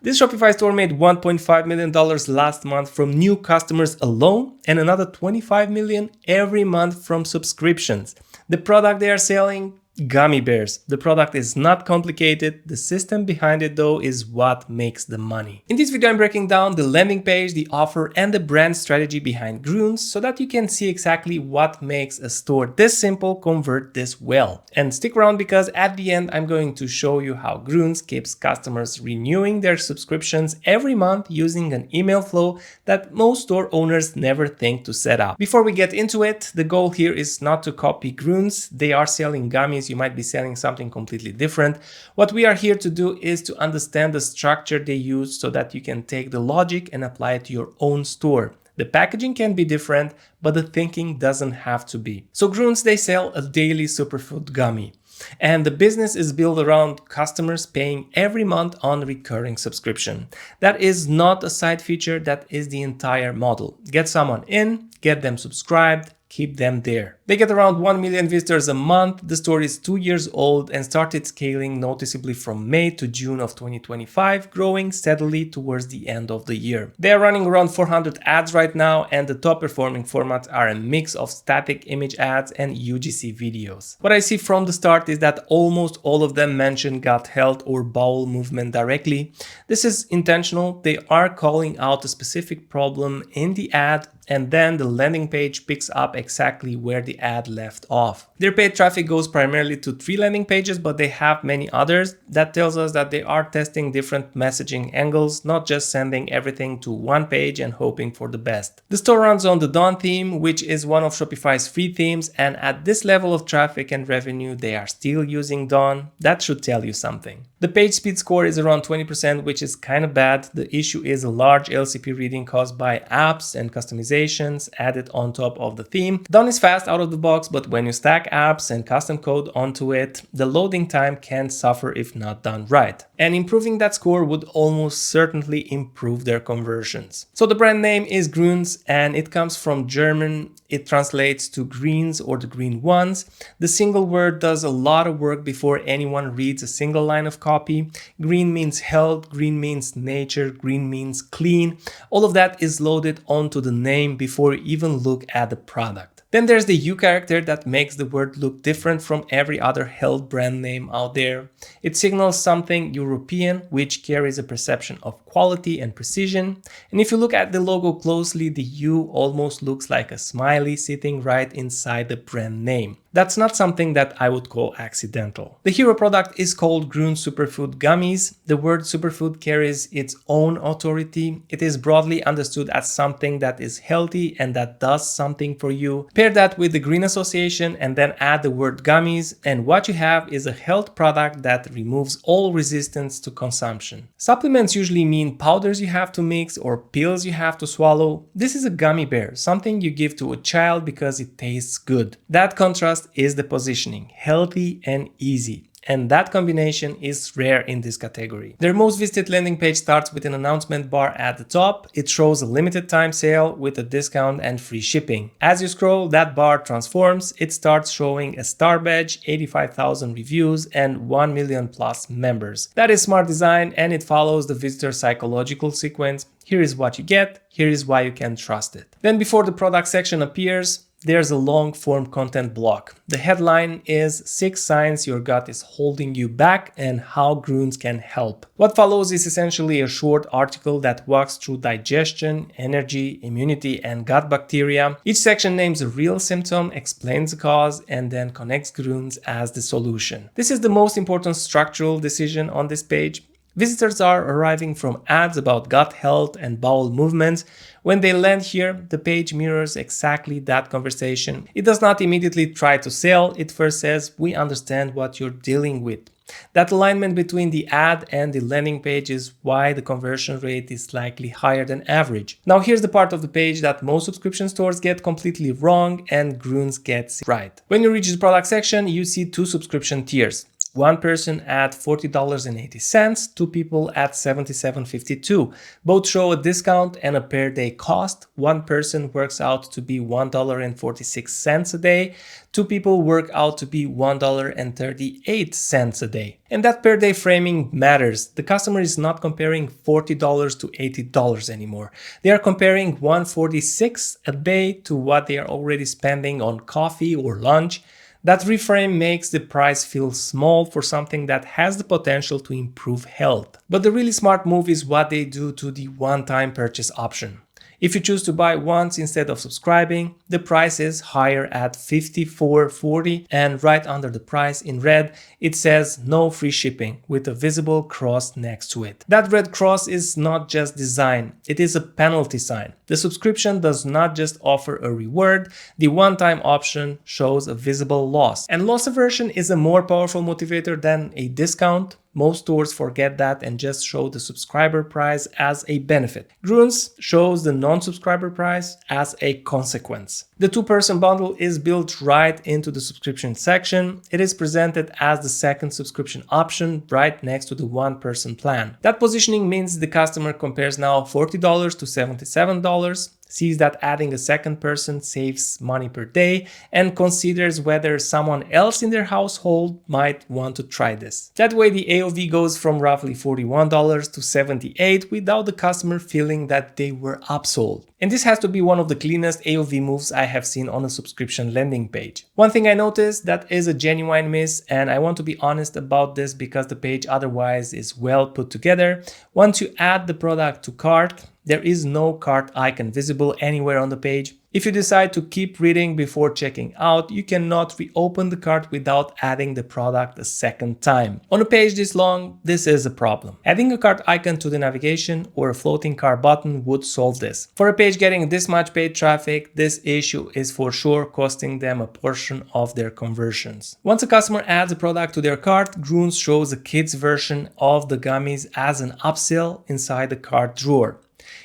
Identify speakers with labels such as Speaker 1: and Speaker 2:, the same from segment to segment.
Speaker 1: This Shopify store made $1.5 million last month from new customers alone and another $25 million every month from subscriptions. The product they are selling? Gummy bears. The product is not complicated. The system behind it though is what makes the money. In this video I'm breaking down the landing page, the offer and the brand strategy behind Grüns so that you can see exactly what makes a store this simple convert this well. And stick around because at the end I'm going to show you how Grüns keeps customers renewing their subscriptions every month using an email flow that most store owners never think to set up. Before we get into it, the goal here is not to copy Grüns. They are selling gummies. You might be selling something completely different. What we are here to do is to understand the structure they use so that you can take the logic and apply it to your own store. The packaging can be different, but the thinking doesn't have to be. So Grüns, they sell a daily superfood gummy. And the business is built around customers paying every month on recurring subscription. That is not a side feature, that is the entire model. Get someone in, get them subscribed, keep them there. They get around 1 million visitors a month. The store is 2 years old and started scaling noticeably from May to June of 2025, growing steadily towards the end of the year. They are running around 400 ads right now, and the top performing formats are a mix of static image ads and UGC videos. What I see from the start is that almost all of them mention gut health or bowel movement directly. This is intentional. They are calling out a specific problem in the ad, and then the landing page picks up exactly where the ad left off. Their paid traffic goes primarily to 3 landing pages, but they have many others. That tells us that they are testing different messaging angles, not just sending everything to one page and hoping for the best. The store runs on the Dawn theme, which is one of Shopify's free themes, and at this level of traffic and revenue, they are still using Dawn. That should tell you something. The page speed score is around 20%, which is kind of bad. The issue is a large LCP reading caused by apps and customizations added on top of the theme. Dawn is fast out of the box, but when you stack apps and custom code onto it, the loading time can suffer if not done right. And improving that score would almost certainly improve their conversions. So the brand name is Grüns and it comes from German. It translates to greens or the green ones. The single word does a lot of work before anyone reads a single line of copy. Green means health, green means nature, green means clean. All of that is loaded onto the name before you even look at the product. Then there's the U character that makes the word look different from every other health brand name out there. It signals something European, which carries a perception of quality and precision. And if you look at the logo closely, the U almost looks like a smiley sitting right inside the brand name. That's not something that I would call accidental. The hero product is called Grüns Superfood Gummies. The word superfood carries its own authority. It is broadly understood as something that is healthy and that does something for you. Pair that with the green association and then add the word gummies, and what you have is a health product that removes all resistance to consumption. Supplements usually mean powders you have to mix or pills you have to swallow. This is a gummy bear, something you give to a child because it tastes good. That contrast is the positioning, healthy and easy. And that combination is rare in this category. Their most visited landing page starts with an announcement bar at the top. It shows a limited time sale with a discount and free shipping. As you scroll, that bar transforms. It starts showing a star badge, 85,000 reviews, and 1 million plus members. That is smart design and it follows the visitor psychological sequence. Here is what you get, here is why you can trust it. Then before the product section appears, there's a long form content block. The headline is 6 signs your gut is holding you back and how Grüns can help. What follows is essentially a short article that walks through digestion, energy, immunity, and gut bacteria. Each section names a real symptom, explains the cause, and then connects Grüns as the solution. This is the most important structural decision on this page. Visitors are arriving from ads about gut health and bowel movements. When they land here, the page mirrors exactly that conversation. It does not immediately try to sell. It first says, we understand what you're dealing with. That alignment between the ad and the landing page is why the conversion rate is slightly higher than average. Now here's the part of the page that most subscription stores get completely wrong and Grüns gets right. When you reach the product section, you see 2 subscription tiers. One person at $40.80, two people at $77.52. Both show a discount and a per day cost. One person works out to be $1.46 a day. Two people work out to be $1.38 a day. And that per day framing matters. The customer is not comparing $40 to $80 anymore. They are comparing $146 a day to what they are already spending on coffee or lunch. That reframe makes the price feel small for something that has the potential to improve health. But the really smart move is what they do to the one-time purchase option. If you choose to buy once instead of subscribing, the price is higher at $54.40, and right under the price in red, it says no free shipping with a visible cross next to it. That red cross is not just design, it is a penalty sign. The subscription does not just offer a reward, the one-time option shows a visible loss. And loss aversion is a more powerful motivator than a discount. Most stores forget that and just show the subscriber price as a benefit. Grüns shows the non-subscriber price as a consequence. The two-person bundle is built right into the subscription section. It is presented as the second subscription option right next to the one-person plan. That positioning means the customer compares now $40 to $77, sees that adding a second person saves money per day, and considers whether someone else in their household might want to try this. That way the AOV goes from roughly $41 to $78 without the customer feeling that they were upsold. And this has to be one of the cleanest AOV moves I have seen on a subscription landing page. One thing I noticed that is a genuine miss, and I want to be honest about this because the page otherwise is well put together. Once you add the product to cart, there is no cart icon visible anywhere on the page. If you decide to keep reading before checking out, you cannot reopen the cart without adding the product a second time. On a page this long, this is a problem. Adding a cart icon to the navigation or a floating cart button would solve this. For a page getting this much paid traffic, this issue is for sure costing them a portion of their conversions. Once a customer adds a product to their cart, Grüns shows a kid's version of the gummies as an upsell inside the cart drawer.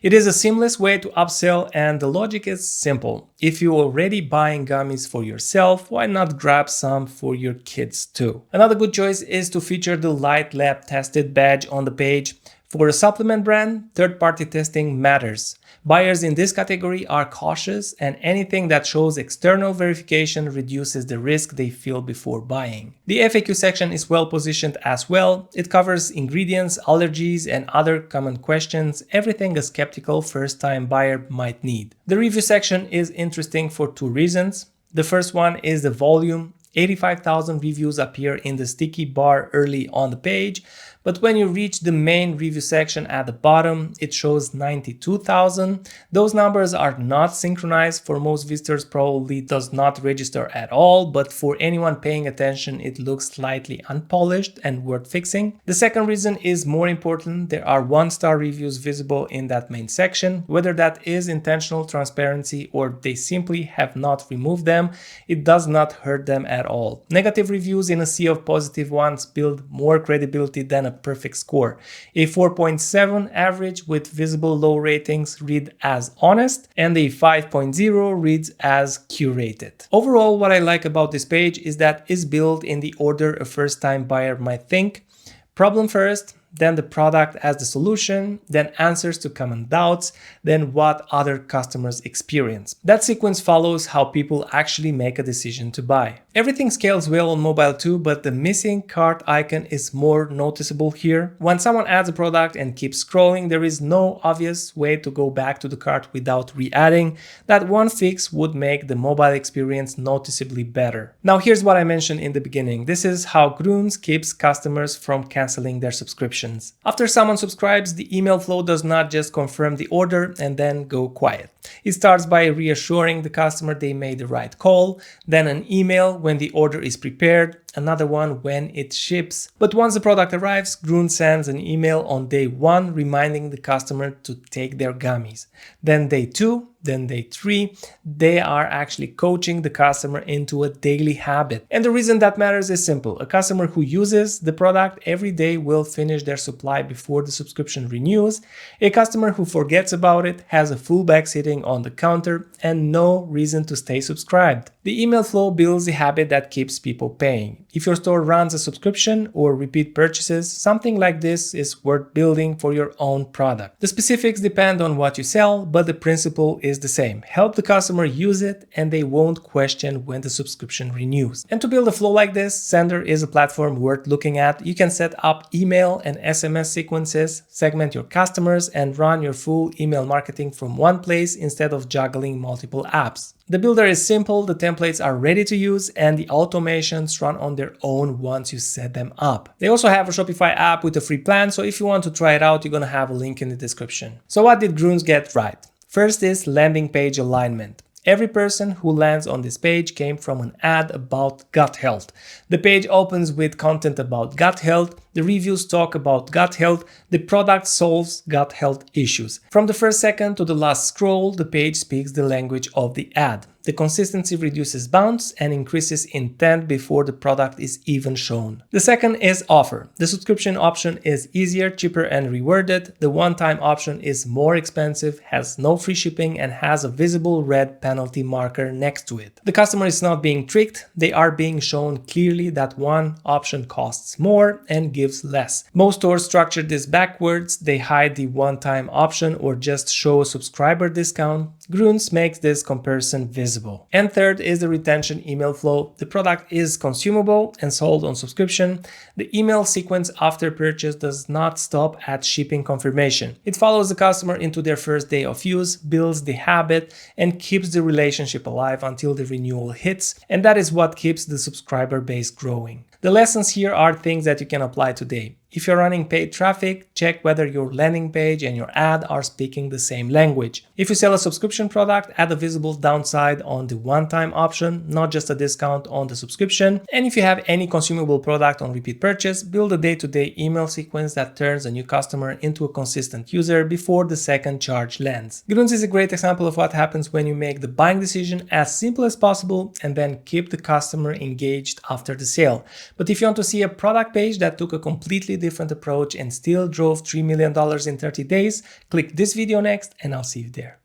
Speaker 1: It is a seamless way to upsell, and the logic is simple. If you're already buying gummies for yourself, why not grab some for your kids too? Another good choice is to feature the Light Lab Tested badge on the page. For a supplement brand, third-party testing matters. Buyers in this category are cautious, and anything that shows external verification reduces the risk they feel before buying. The FAQ section is well positioned as well. It covers ingredients, allergies, and other common questions, everything a skeptical first-time buyer might need. The review section is interesting for two reasons. The first one is the volume. 85,000 reviews appear in the sticky bar early on the page, but when you reach the main review section at the bottom, it shows 92,000. Those numbers are not synchronized. For most visitors, probably does not register at all, but for anyone paying attention, it looks slightly unpolished and worth fixing. The second reason is more important. There are one-star reviews visible in that main section. Whether that is intentional transparency or they simply have not removed them, it does not hurt them at all. Negative reviews in a sea of positive ones build more credibility than a perfect score. A 4.7 average with visible low ratings read as honest, and a 5.0 reads as curated. Overall, what I like about this page is that it's built in the order a first-time buyer might think. Problem first, then the product as the solution, then answers to common doubts, then what other customers experience. That sequence follows how people actually make a decision to buy. Everything scales well on mobile too, but the missing cart icon is more noticeable here. When someone adds a product and keeps scrolling, there is no obvious way to go back to the cart without re-adding. That one fix would make the mobile experience noticeably better. Now here's what I mentioned in the beginning. This is how Grüns keeps customers from canceling their subscription. After someone subscribes, the email flow does not just confirm the order and then go quiet. It starts by reassuring the customer they made the right call, then an email when the order is prepared, another one when it ships. But once the product arrives, Grüns sends an email on day 1 reminding the customer to take their gummies. Then day 2, then day 3, they are actually coaching the customer into a daily habit. And the reason that matters is simple. A customer who uses the product every day will finish their supply before the subscription renews. A customer who forgets about it has a full bag sitting on the counter and no reason to stay subscribed. The email flow builds a habit that keeps people paying. If your store runs a subscription or repeat purchases, something like this is worth building for your own product. The specifics depend on what you sell, but the principle is the same. Help the customer use it and they won't question when the subscription renews. And to build a flow like this, Sender is a platform worth looking at. You can set up email and SMS sequences, segment your customers, and run your full email marketing from one place instead of juggling multiple apps. The builder is simple, the templates are ready to use, and the automations run on their own once you set them up. They also have a Shopify app with a free plan, so if you want to try it out, you're gonna have a link in the description. So what did Grüns get right? First is landing page alignment. Every person who lands on this page came from an ad about gut health. The page opens with content about gut health, the reviews talk about gut health, the product solves gut health issues. From the first second to the last scroll, the page speaks the language of the ad. The consistency reduces bounce and increases intent before the product is even shown. The second is offer. The subscription option is easier, cheaper, and rewarded. The one-time option is more expensive, has no free shipping, and has a visible red penalty marker next to it. The customer is not being tricked, they are being shown clearly that one option costs more and gives less. Most stores structure this backwards, they hide the one-time option or just show a subscriber discount. Grüns makes this comparison visible. And third is the retention email flow. The product is consumable and sold on subscription. The email sequence after purchase does not stop at shipping confirmation. It follows the customer into their first day of use, builds the habit, and keeps the relationship alive until the renewal hits. And that is what keeps the subscriber base growing. The lessons here are things that you can apply today. If you're running paid traffic, check whether your landing page and your ad are speaking the same language. If you sell a subscription product, add a visible downside on the one-time option, not just a discount on the subscription. And if you have any consumable product on repeat purchase, build a day-to-day email sequence that turns a new customer into a consistent user before the second charge lands. Grüns is a great example of what happens when you make the buying decision as simple as possible and then keep the customer engaged after the sale. But if you want to see a product page that took a completely different approach and still drove $3 million in 30 days, click this video next and I'll see you there.